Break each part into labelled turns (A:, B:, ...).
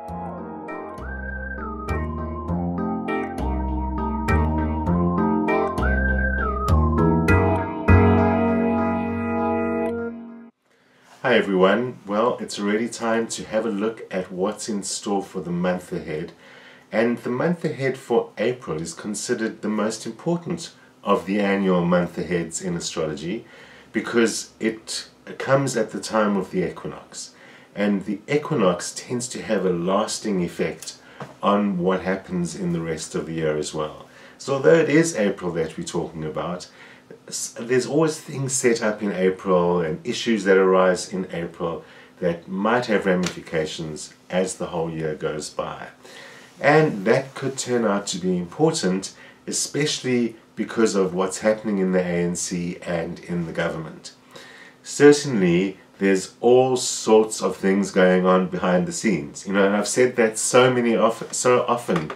A: Hi everyone, well, it's already time to have a look at what's in store for the month ahead. And the month ahead for April is considered the most important of the annual month aheads in astrology because it comes at the time of the equinox. And the equinox tends to have a lasting effect on what happens in the rest of the year as well. So although it is April that we're talking about, there's always things set up in April and issues that arise in April that might have ramifications as the whole year goes by. And that could turn out to be important, especially because of what's happening in the ANC and in the government. Certainly, there's all sorts of things going on behind the scenes. And I've said that so often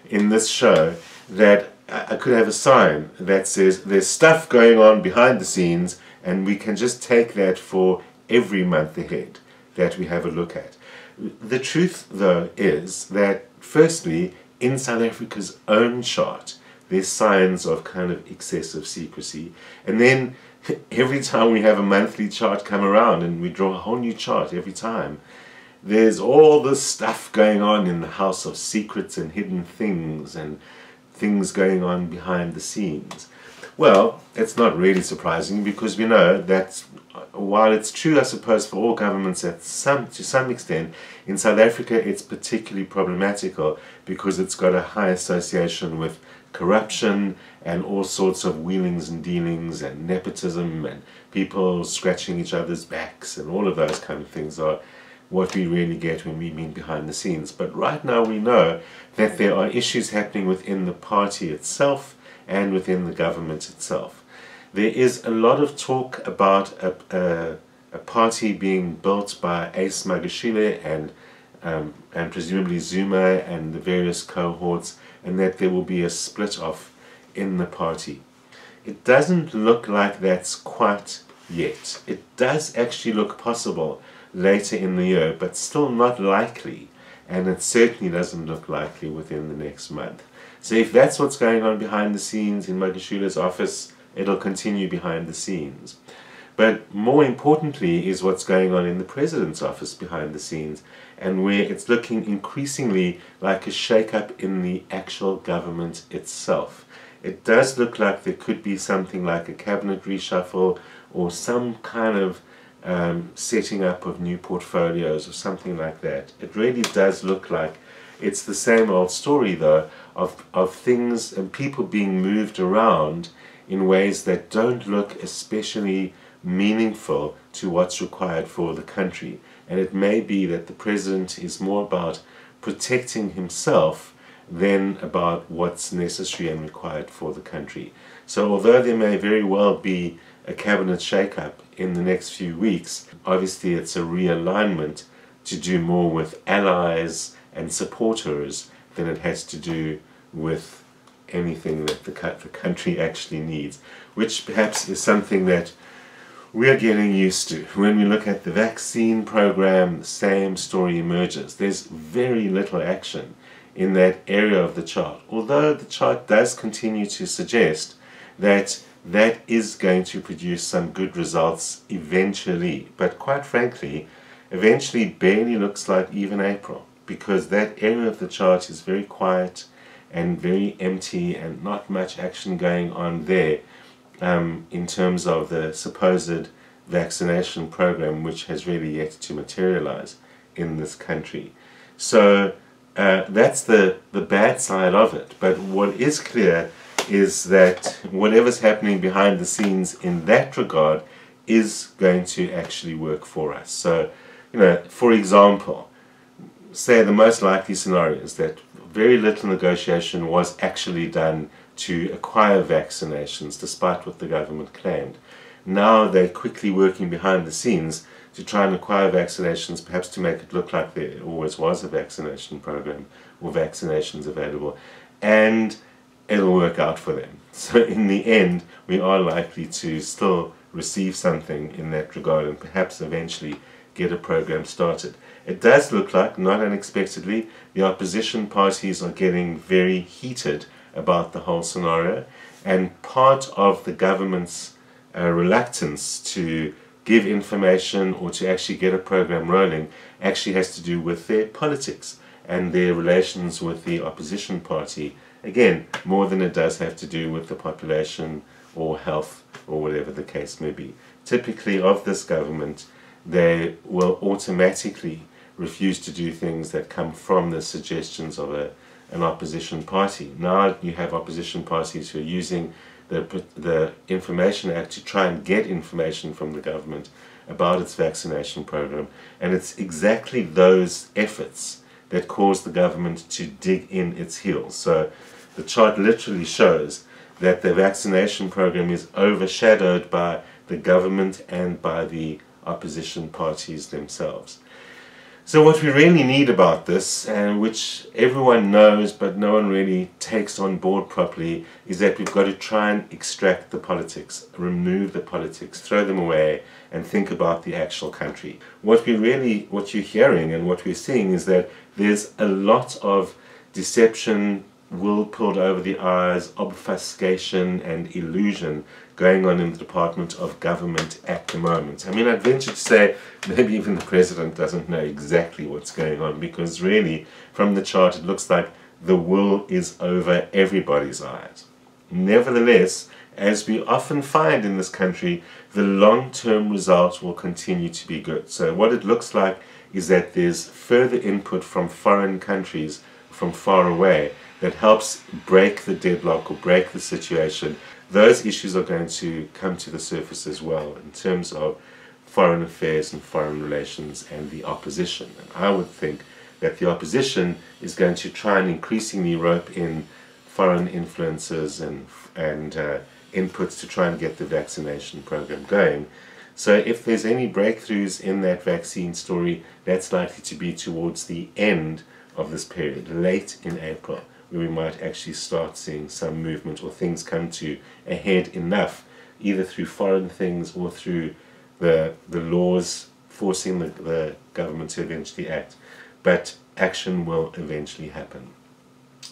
A: in this show that I could have a sign that says there's stuff going on behind the scenes, and we can just take that for every month ahead that we have a look at. The truth, though, is that firstly, in South Africa's own chart, there's signs of kind of excessive secrecy. And then every time we have a monthly chart come around, and we draw a whole new chart every time, there's all this stuff going on in the house of secrets and hidden things and things going on behind the scenes. Well, it's not really surprising because we know that while it's true, I suppose, for all governments to some extent, in South Africa it's particularly problematical because it's got a high association with corruption and all sorts of wheelings and dealings and nepotism and people scratching each other's backs, and all of those kind of things are what we really get when we mean behind the scenes. But right now we know that there are issues happening within the party itself and within the government itself. There is a lot of talk about a party being built by Ace Magashile and presumably Zuma and the various cohorts, and that there will be a split off in the party. It doesn't look like that's quite yet. It does actually look possible later in the year, but still not likely, and it certainly doesn't look likely within the next month. So if that's what's going on behind the scenes in Magashila's office, it'll continue behind the scenes. But more importantly is what's going on in the President's office behind the scenes, and where it's looking increasingly like a shake-up in the actual government itself. It does look like there could be something like a cabinet reshuffle or some kind of setting up of new portfolios or something like that. It really does look like it's the same old story, though, of things and people being moved around in ways that don't look especially meaningful to what's required for the country. And it may be that the president is more about protecting himself than about what's necessary and required for the country. So although there may very well be a cabinet shake-up in the next few weeks, obviously it's a realignment to do more with allies and supporters than it has to do with anything that the country actually needs, which perhaps is something that we're getting used to. When we look at the vaccine program, the same story emerges. There's very little action in that area of the chart, although the chart does continue to suggest that that is going to produce some good results eventually. But quite frankly, eventually barely looks like even April, because that area of the chart is very quiet and very empty and not much action going on there in terms of the supposed vaccination program, which has really yet to materialize in this country. So that's the bad side of it. But what is clear is that whatever's happening behind the scenes in that regard is going to actually work for us. So, for example, say the most likely scenario is that very little negotiation was actually done to acquire vaccinations, despite what the government claimed. Now they're quickly working behind the scenes to try and acquire vaccinations, perhaps to make it look like there always was a vaccination program or vaccinations available, and it'll work out for them. So in the end, we are likely to still receive something in that regard, and perhaps eventually get a program started. It does look like, not unexpectedly, the opposition parties are getting very heated about the whole scenario, and part of the government's reluctance to give information or to actually get a program rolling actually has to do with their politics and their relations with the opposition party. Again, more than it does have to do with the population or health or whatever the case may be. Typically of this government, they will automatically refuse to do things that come from the suggestions of an opposition party. Now you have opposition parties who are using the Information Act to try and get information from the government about its vaccination program, and it's exactly those efforts that cause the government to dig in its heels. So the chart literally shows that the vaccination program is overshadowed by the government and by the opposition parties themselves. So what we really need about this, and which everyone knows but no one really takes on board properly, is that we've got to try and extract the politics, remove the politics, throw them away, and think about the actual country. What you're hearing and what we're seeing is that there's a lot of deception, wool pulled over the eyes, obfuscation and illusion going on in the Department of Government at the moment. I mean, I'd venture to say maybe even the President doesn't know exactly what's going on, because really from the chart it looks like the wool is over everybody's eyes. Nevertheless, as we often find in this country, the long-term result will continue to be good. So what it looks like is that there's further input from foreign countries from far away that helps break the deadlock or break the situation. Those issues are going to come to the surface as well in terms of foreign affairs and foreign relations and the opposition. And I would think that the opposition is going to try and increasingly rope in foreign influences and inputs to try and get the vaccination program going. So if there's any breakthroughs in that vaccine story, that's likely to be towards the end of this period, late in April, where we might actually start seeing some movement or things come to a head enough, either through foreign things or through the laws forcing the government to eventually act. But action will eventually happen.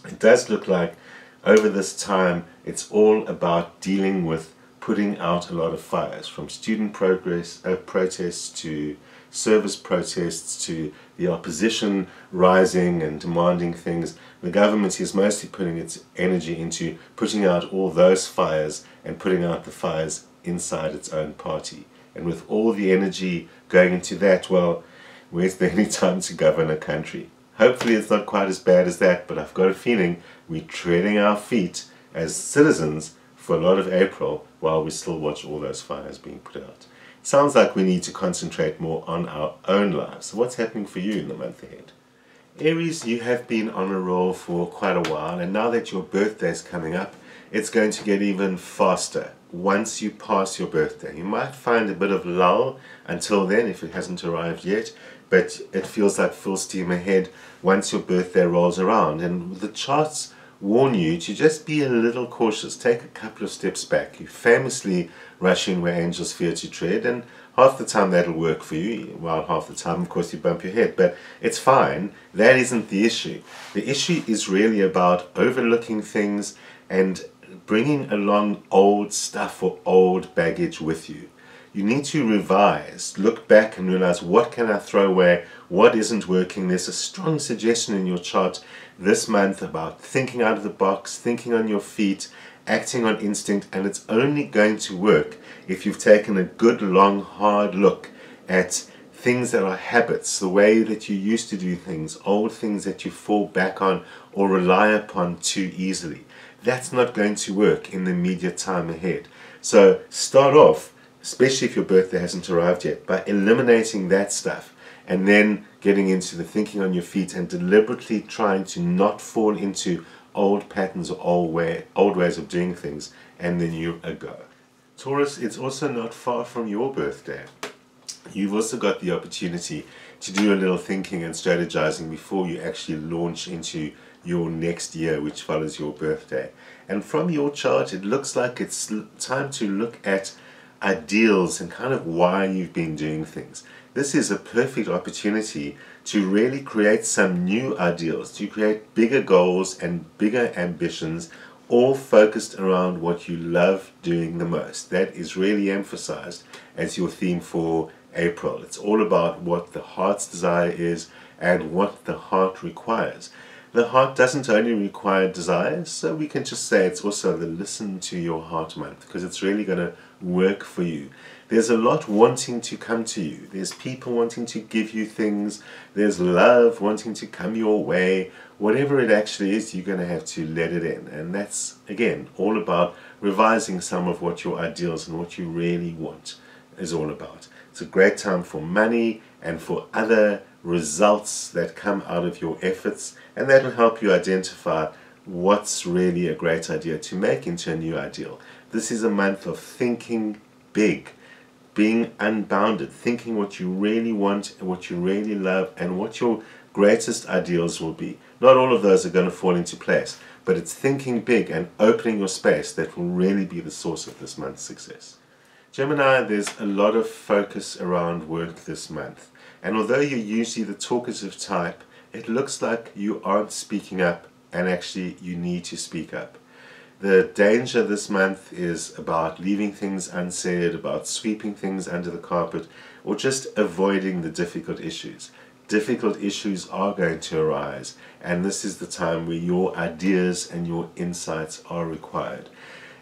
A: It does look like over this time it's all about dealing with putting out a lot of fires, from student protests to service protests to the opposition rising and demanding things. The government is mostly putting its energy into putting out all those fires and putting out the fires inside its own party. And with all the energy going into that, well, where's there any time to govern a country? Hopefully it's not quite as bad as that, but I've got a feeling we're treading our feet as citizens for a lot of April while we still watch all those fires being put out. It sounds like we need to concentrate more on our own lives. So what's happening for you in the month ahead? Aries, you have been on a roll for quite a while, and now that your birthday is coming up, it's going to get even faster once you pass your birthday. You might find a bit of lull until then if it hasn't arrived yet, but it feels like full steam ahead once your birthday rolls around. And the charts warn you to just be a little cautious. Take a couple of steps back. You famously rush in where angels fear to tread, and half the time that'll work for you, while half the time, of course, you bump your head. But it's fine. That isn't the issue. The issue is really about overlooking things and bringing along old stuff or old baggage with you. You need to revise, look back and realize, what can I throw away, what isn't working. There's a strong suggestion in your chart this month about thinking out of the box, thinking on your feet, acting on instinct, and it's only going to work if you've taken a good, long, hard look at things that are habits, the way that you used to do things, old things that you fall back on or rely upon too easily. That's not going to work in the immediate time ahead. So start off, especially if your birthday hasn't arrived yet, by eliminating that stuff and then getting into the thinking on your feet and deliberately trying to not fall into old patterns or old ways of doing things, and then you're a go. Taurus, it's also not far from your birthday. You've also got the opportunity to do a little thinking and strategizing before you actually launch into your next year, which follows your birthday. And from your chart, it looks like it's time to look at ideals and kind of why you've been doing things. this is a perfect opportunity to really create some new ideals, to create bigger goals and bigger ambitions, all focused around what you love doing the most. That is really emphasized as your theme for April. It's all about what the heart's desire is and what the heart requires. The heart doesn't only require desires, so we can just say it's also the listen to your heart month, because it's really going to work for you. There's a lot wanting to come to you. There's people wanting to give you things. There's love wanting to come your way. Whatever it actually is, you're going to have to let it in. And that's, again, all about revising some of what your ideals and what you really want is all about. It's a great time for money and for other results that come out of your efforts, and that will help you identify what's really a great idea to make into a new ideal. This is a month of thinking big, being unbounded, thinking what you really want and what you really love and what your greatest ideals will be. Not all of those are going to fall into place, but it's thinking big and opening your space that will really be the source of this month's success. Gemini, there's a lot of focus around work this month. And although you're usually the talkative type, it looks like you aren't speaking up, and actually you need to speak up. The danger this month is about leaving things unsaid, about sweeping things under the carpet, or just avoiding the difficult issues. Difficult issues are going to arise, and this is the time where your ideas and your insights are required.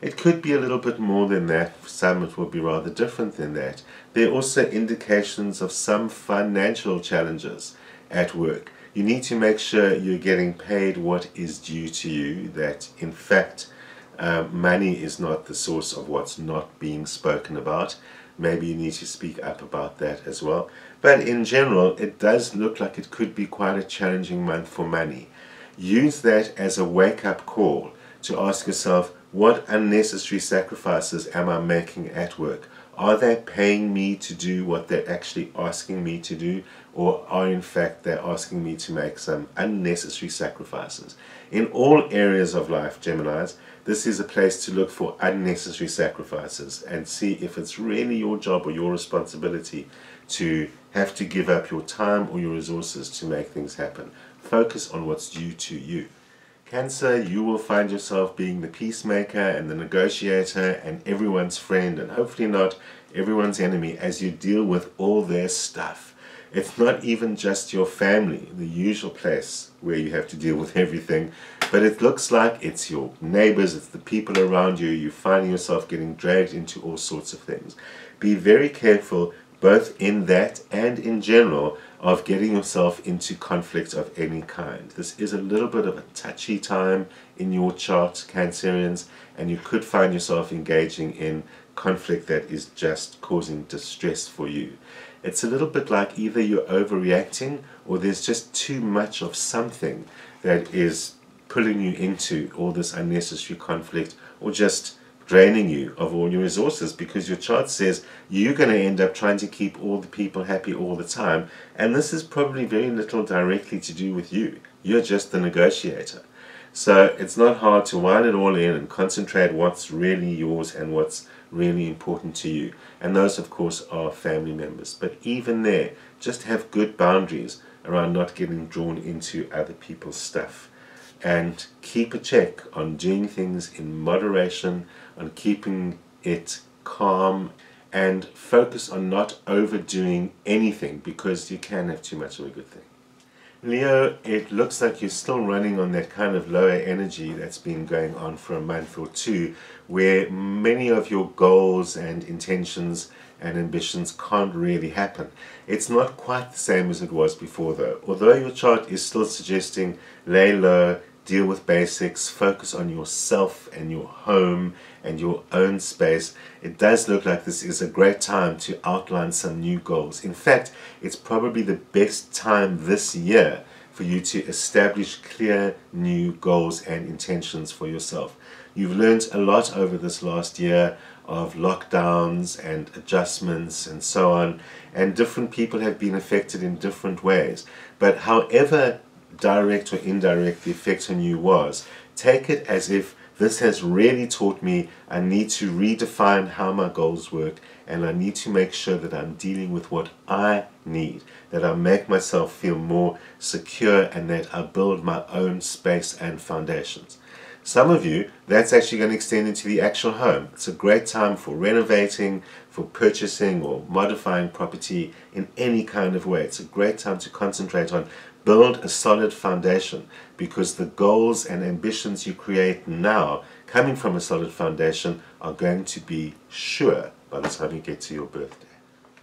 A: It could be a little bit more than that. For some it will be rather different than that. There are also indications of some financial challenges at work. You need to make sure you're getting paid what is due to you, that in fact money is not the source of what's not being spoken about. Maybe you need to speak up about that as well. But in general, it does look like it could be quite a challenging month for money. Use that as a wake-up call to ask yourself, what unnecessary sacrifices am I making at work? Are they paying me to do what they're actually asking me to do, or are in fact they're asking me to make some unnecessary sacrifices? In all areas of life, Geminis, this is a place to look for unnecessary sacrifices and see if it's really your job or your responsibility to have to give up your time or your resources to make things happen. Focus on what's due to you. Cancer, you will find yourself being the peacemaker and the negotiator and everyone's friend, and hopefully not everyone's enemy, as you deal with all their stuff. It's not even just your family, the usual place where you have to deal with everything, but it looks like it's your neighbors, it's the people around you. You're finding yourself getting dragged into all sorts of things. Be very careful, both in that and in general, of getting yourself into conflict of any kind. This is a little bit of a touchy time in your chart, Cancerians, and you could find yourself engaging in conflict that is just causing distress for you. It's a little bit like either you're overreacting or there's just too much of something that is pulling you into all this unnecessary conflict, or just draining you of all your resources, because your chart says you're going to end up trying to keep all the people happy all the time, and this is probably very little directly to do with you. You're just the negotiator. So it's not hard to wind it all in and concentrate what's really yours and what's really important to you. And those, of course, are family members. But even there, just have good boundaries around not getting drawn into other people's stuff. And keep a check on doing things in moderation, on keeping it calm, and focus on not overdoing anything, because you can have too much of a good thing. Leo, it looks like you're still running on that kind of lower energy that's been going on for a month or two, where many of your goals and intentions and ambitions can't really happen. It's not quite the same as it was before though. Although your chart is still suggesting lay low, deal with basics, focus on yourself and your home and your own space, it does look like this is a great time to outline some new goals. In fact, it's probably the best time this year for you to establish clear new goals and intentions for yourself. You've learned a lot over this last year of lockdowns and adjustments and so on, and different people have been affected in different ways. But however direct or indirect the effect on you was, take it as if this has really taught me I need to redefine how my goals work and I need to make sure that I'm dealing with what I need, that I make myself feel more secure, and that I build my own space and foundations. Some of you, that's actually going to extend into the actual home. It's a great time for renovating, for purchasing or modifying property in any kind of way. It's a great time to concentrate on build a solid foundation, because the goals and ambitions you create now coming from a solid foundation are going to be sure by the time you get to your birthday.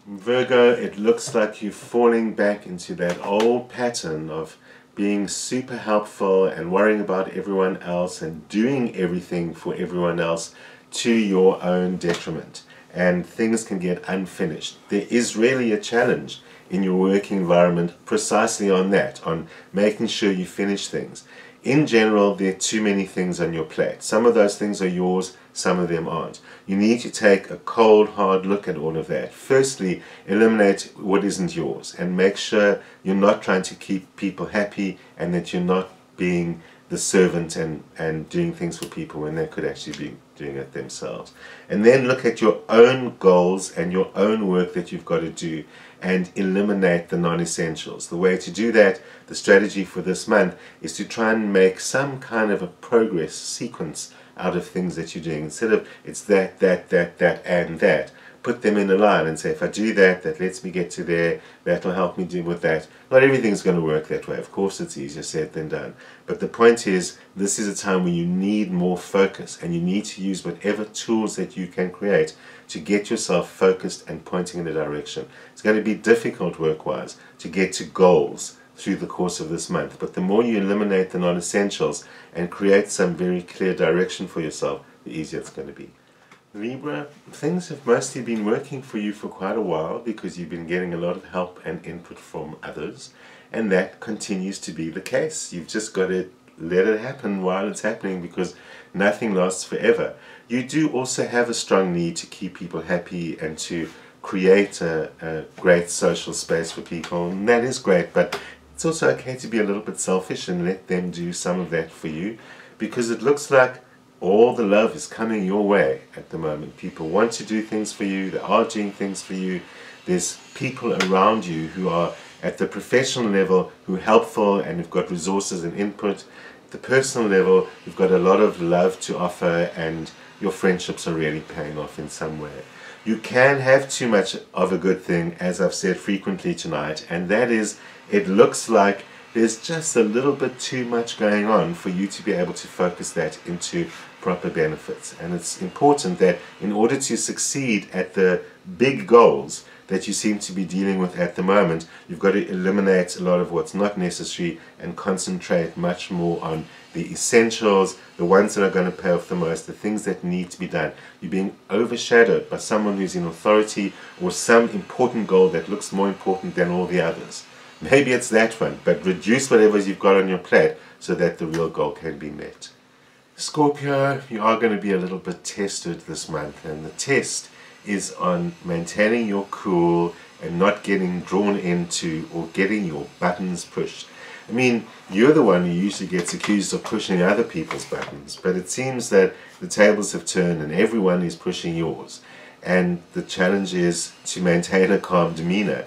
A: Virgo, it looks like you're falling back into that old pattern of being super helpful and worrying about everyone else and doing everything for everyone else to your own detriment. And things can get unfinished. There is really a challenge in your working environment precisely on that, on making sure you finish things. In general, there are too many things on your plate. Some of those things are yours, some of them aren't. You need to take a cold, hard look at all of that. Firstly, eliminate what isn't yours and make sure you're not trying to keep people happy, and that you're not being the servant and doing things for people when they could actually be doing it themselves. And then look at your own goals and your own work that you've got to do and eliminate the non-essentials. The way to do that, the strategy for this month, is to try and make some kind of a progress sequence out of things that you're doing. Instead of it's that, and that, put them in a line and say, if I do that, that lets me get to there, that'll help me deal with that. Not everything's going to work that way. Of course, it's easier said than done. But the point is, this is a time when you need more focus, and you need to use whatever tools that you can create to get yourself focused and pointing in a direction. It's going to be difficult work-wise to get to goals through the course of this month, but the more you eliminate the non-essentials and create some very clear direction for yourself, the easier it's going to be. Libra, things have mostly been working for you for quite a while because you've been getting a lot of help and input from others, and that continues to be the case. You've just got to let it happen while it's happening, because nothing lasts forever. You do also have a strong need to keep people happy and to create a great social space for people, and that is great, but it's also okay to be a little bit selfish and let them do some of that for you, because it looks like all the love is coming your way at the moment. People want to do things for you, they are doing things for you. There's people around you who are at the professional level who are helpful and who've got resources and input. At the personal level, you've got a lot of love to offer, and your friendships are really paying off in some way. You can have too much of a good thing, as I've said frequently tonight, and that is, it looks like there's just a little bit too much going on for you to be able to focus that into proper benefits. And it's important that in order to succeed at the big goals that you seem to be dealing with at the moment, you've got to eliminate a lot of what's not necessary and concentrate much more on the essentials, the ones that are going to pay off the most, the things that need to be done. You're being overshadowed by someone who's in authority, or some important goal that looks more important than all the others. Maybe it's that one, but reduce whatever you've got on your plate so that the real goal can be met. Scorpio, you are going to be a little bit tested this month, and the test is on maintaining your cool and not getting drawn into or getting your buttons pushed. I mean, you're the one who usually gets accused of pushing other people's buttons, but it seems that the tables have turned and everyone is pushing yours. And the challenge is to maintain a calm demeanor.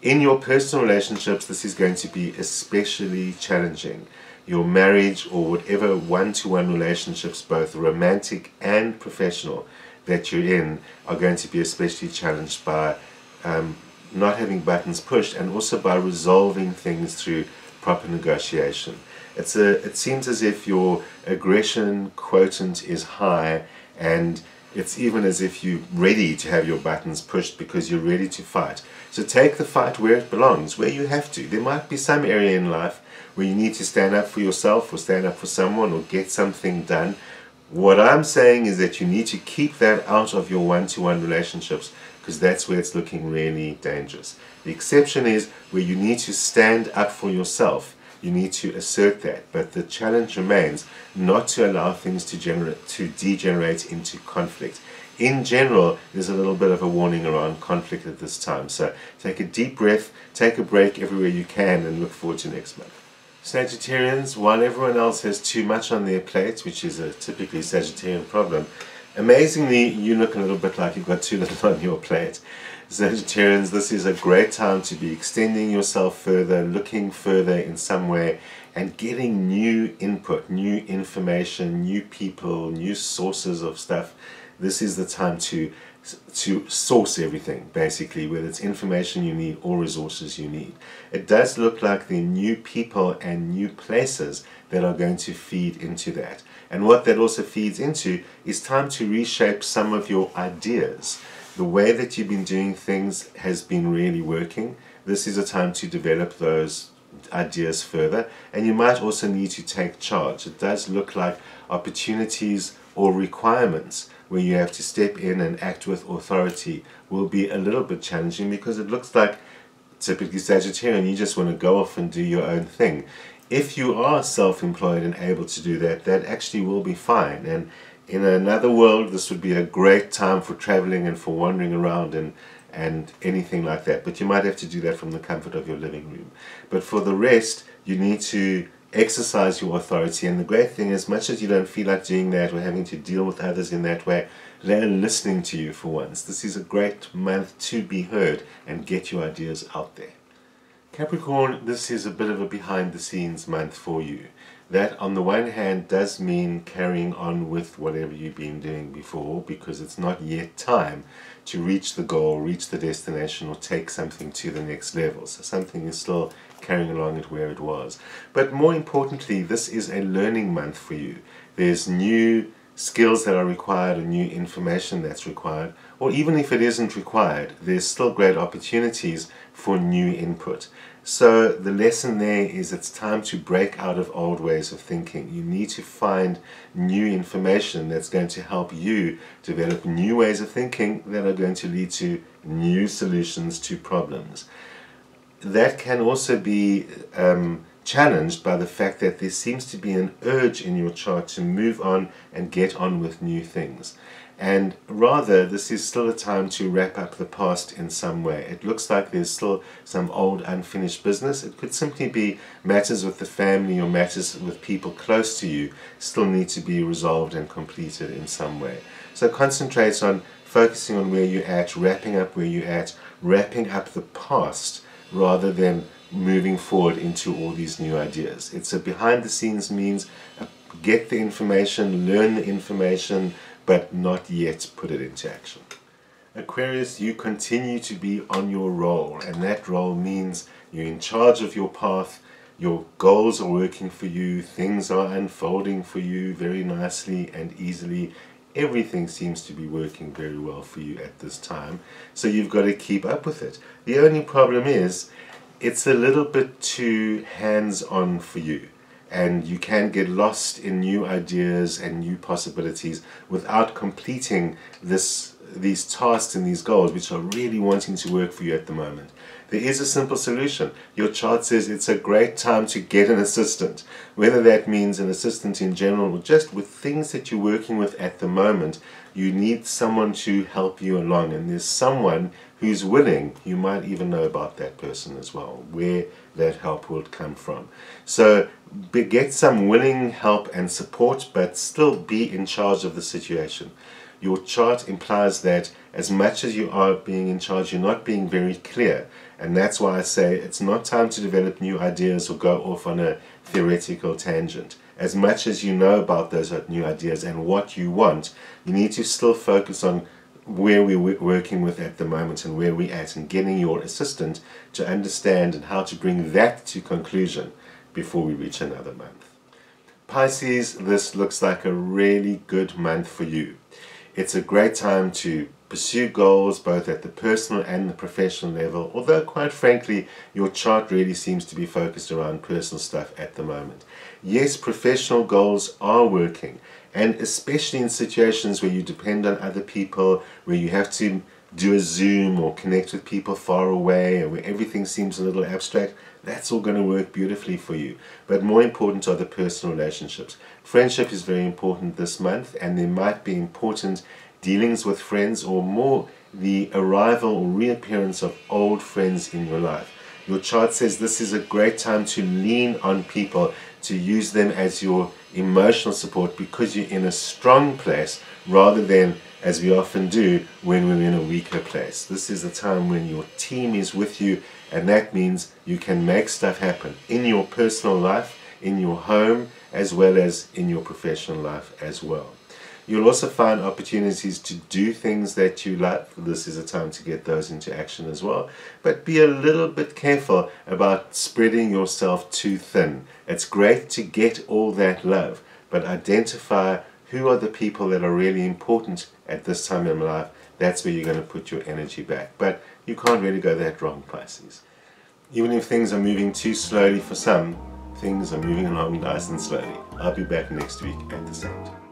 A: In your personal relationships, this is going to be especially challenging. Your marriage or whatever one-to-one relationships, both romantic and professional, that you're in are going to be especially challenged by not having buttons pushed, and also by resolving things through proper negotiation. It seems as if your aggression quotient is high, and it's even as if you're ready to have your buttons pushed because you're ready to fight. So take the fight where it belongs, where you have to. There might be some area in life where you need to stand up for yourself or stand up for someone or get something done. What I'm saying is that you need to keep that out of your one-to-one relationships, because that's where it's looking really dangerous. The exception is where you need to stand up for yourself. You need to assert that, but the challenge remains not to allow things to degenerate into conflict. In general, there's a little bit of a warning around conflict at this time, so take a deep breath, take a break everywhere you can, and look forward to next month. Sagittarians, while everyone else has too much on their plate, which is a typically Sagittarian problem, Amazingly, you look a little bit like you've got too little on your plate. Sagittarians, this is a great time to be extending yourself further, looking further in some way, and getting new input, new information, new people, new sources of stuff. This is the time to source everything, basically, whether it's information you need or resources you need. It does look like there are new people and new places that are going to feed into that. And what that also feeds into is time to reshape some of your ideas. The way that you've been doing things has been really working. This is a time to develop those ideas further, and you might also need to take charge. It does look like opportunities or requirements where you have to step in and act with authority will be a little bit challenging, because it looks like, typically Sagittarian, you just want to go off and do your own thing. If you are self-employed and able to do that, that actually will be fine. And in another world, this would be a great time for traveling and for wandering around and anything like that. But you might have to do that from the comfort of your living room. But for the rest, you need to exercise your authority. And the great thing, as much as you don't feel like doing that or having to deal with others in that way, they're listening to you for once. This is a great month to be heard and get your ideas out there. Capricorn, this is a bit of a behind-the-scenes month for you. That, on the one hand, does mean carrying on with whatever you've been doing before, because it's not yet time to reach the goal, reach the destination, or take something to the next level. So something is still carrying along at where it was. But more importantly, this is a learning month for you. There's new skills that are required, or new information that's required, or even if it isn't required, there's still great opportunities for new input. So the lesson there is it's time to break out of old ways of thinking. You need to find new information that's going to help you develop new ways of thinking that are going to lead to new solutions to problems. That can also be challenged by the fact that there seems to be an urge in your chart to move on and get on with new things. And rather, this is still a time to wrap up the past in some way. It looks like there's still some old unfinished business. It could simply be matters with the family or matters with people close to you still need to be resolved and completed in some way. So concentrate on focusing on where you're at, wrapping up where you're at, wrapping up the past, rather than moving forward into all these new ideas. It's a behind the scenes means get the information, learn the information, but not yet put it into action. Aquarius, you continue to be on your roll, and that role means you're in charge of your path, your goals are working for you, things are unfolding for you very nicely and easily. Everything seems to be working very well for you at this time, so you've got to keep up with it. The only problem is it's a little bit too hands-on for you, and you can get lost in new ideas and new possibilities without completing these tasks and these goals which are really wanting to work for you at the moment. There is a simple solution. Your chart says it's a great time to get an assistant, whether that means an assistant in general or just with things that you're working with at the moment. You need someone to help you along, and there's someone who's willing. You might even know about that person as well, where that help will come from. So get some willing help and support, but still be in charge of the situation. Your chart implies that as much as you are being in charge, you're not being very clear. And that's why I say it's not time to develop new ideas or go off on a theoretical tangent. As much as you know about those new ideas and what you want, you need to still focus on where we're working with at the moment and where we're at, and getting your assistant to understand and how to bring that to conclusion before we reach another month. Pisces, this looks like a really good month for you. It's a great time to pursue goals both at the personal and the professional level, although quite frankly your chart really seems to be focused around personal stuff at the moment. Yes, professional goals are working, and especially in situations where you depend on other people, where you have to do a Zoom or connect with people far away, and where everything seems a little abstract, that's all going to work beautifully for you. But more important are the personal relationships. Friendship is very important this month, and there might be important dealings with friends, or more the arrival or reappearance of old friends in your life. Your chart says this is a great time to lean on people, to use them as your emotional support because you're in a strong place rather than, as we often do, when we're in a weaker place. This is a time when your team is with you, and that means you can make stuff happen in your personal life, in your home, as well as in your professional life as well. You'll also find opportunities to do things that you love. This is a time to get those into action as well. But be a little bit careful about spreading yourself too thin. It's great to get all that love, but identify who are the people that are really important at this time in life. That's where you're going to put your energy back. But you can't really go that wrong, Pisces. Even if things are moving too slowly for some, things are moving along nice and slowly. I'll be back next week at the same time.